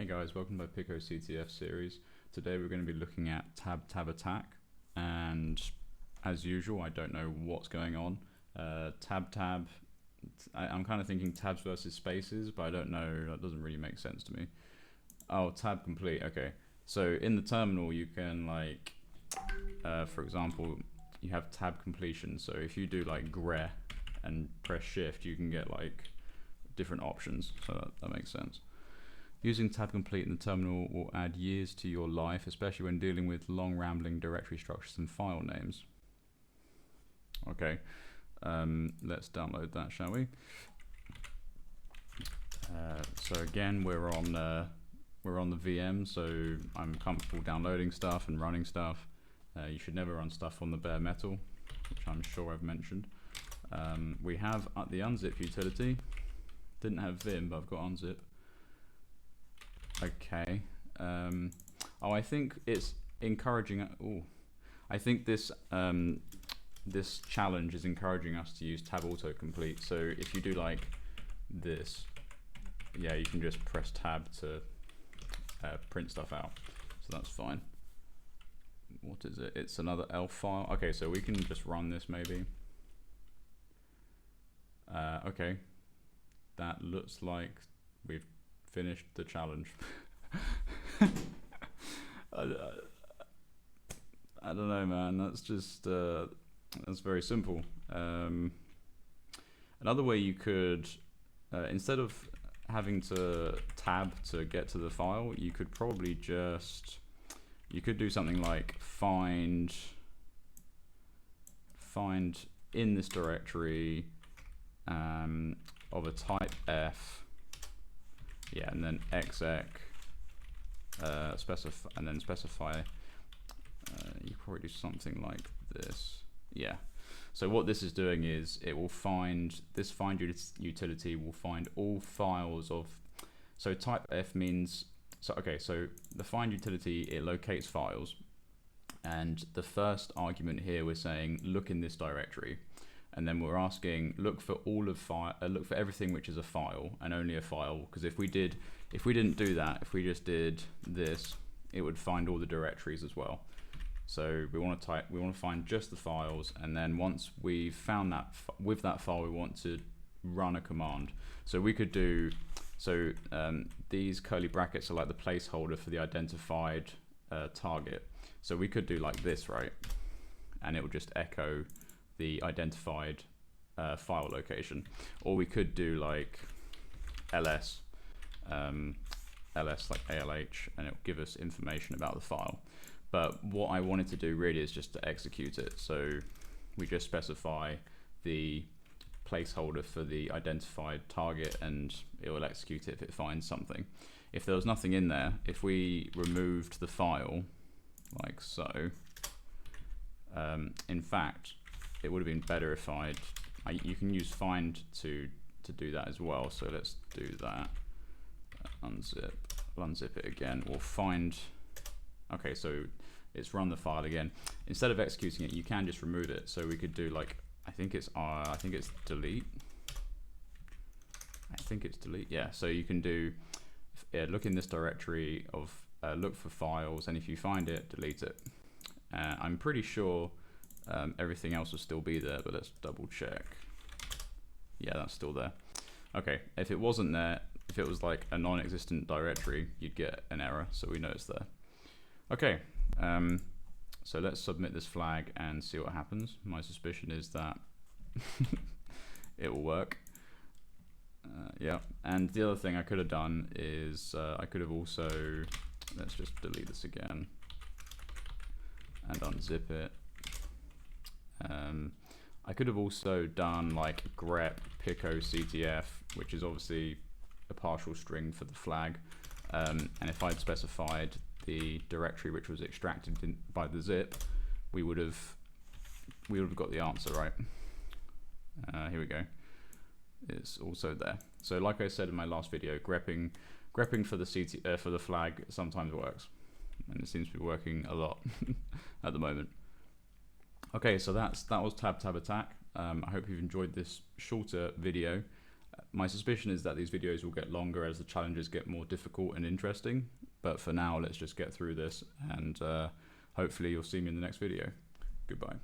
guys, welcome to my picoCTF series. Today we're going to be looking at tab attack, and as usual I don't know what's going on. I'm kind of thinking tabs versus spaces, but I don't know, that doesn't really make sense to me. Oh, tab complete, okay. So in the terminal you can for example, you have tab completion. So if you do like grep and press shift, you can get like different options, so that makes sense. Using tab complete in the terminal will add years to your life, especially when dealing with long rambling directory structures and file names. Okay, let's download that, shall we? So again, we're on the VM, so I'm comfortable downloading stuff and running stuff. You should never run stuff on the bare metal, which I'm sure I've mentioned. We have the unzip utility. Didn't have Vim, but I've got unzip. Okay. Oh, I think it's encouraging. I think this this challenge is encouraging us to use tab autocomplete. So if you do like this, yeah, you can just press tab to print stuff out. So that's fine. What is it? It's another ELF file. Okay, so we can just run this maybe. Okay. That looks like we've finished the challenge. I don't know, man. That's just that's very simple. Another way you could, instead of having to tab to get to the file, you could probably just do something like find in this directory of a type F, yeah, and then exec specify, and then specify. You probably do something like this, yeah. So what this is doing is it will find this find utility will find all files of. So type F means so the find utility, it locates files, and the first argument here we're saying look in this directory. And then we're asking look for all of look for everything which is a file and only a file, because if we didn't do that, if we just did this, it would find all the directories as well. So we want to find just the files, and then once we've found that with that file, we want to run a command. So we could do these curly brackets are like the placeholder for the identified target. So we could do like this, right? And it will just echo the identified file location, or we could do like ls like ALH, and it will give us information about the file. But what I wanted to do really is just to execute it. So we just specify the placeholder for the identified target, and it will execute it if it finds something. If there was nothing in there, if we removed the file like so, in fact, it would have been better if you can use find to do that as well. So let's do that. Unzip it again. We'll find. Okay, so it's run the file again. Instead of executing it, you can just remove it. So we could do like I think it's delete. I think it's delete. Yeah. So you can do look in this directory of look for files, and if you find it, delete it. I'm pretty sure. Everything else will still be there, but let's double check. Yeah, that's still there. Okay, if it wasn't there, if it was like a non-existent directory, you'd get an error, so we know it's there. Okay, so let's submit this flag and see what happens. My suspicion is that it will work. Yeah, and the other thing I could have done is I could have also, let's just delete this again and unzip it. I could have also done like grep picoCTF, which is obviously a partial string for the flag, and if I'd specified the directory which was extracted by the zip, we would have got the answer, right? Here we go. It's also there. So like I said in my last video, grepping for the for the flag sometimes works, and it seems to be working a lot at the moment. Okay, so that was tab attack. I hope you've enjoyed this shorter video. My suspicion is that these videos will get longer as the challenges get more difficult and interesting, but for now let's just get through this, and hopefully you'll see me in the next video. Goodbye.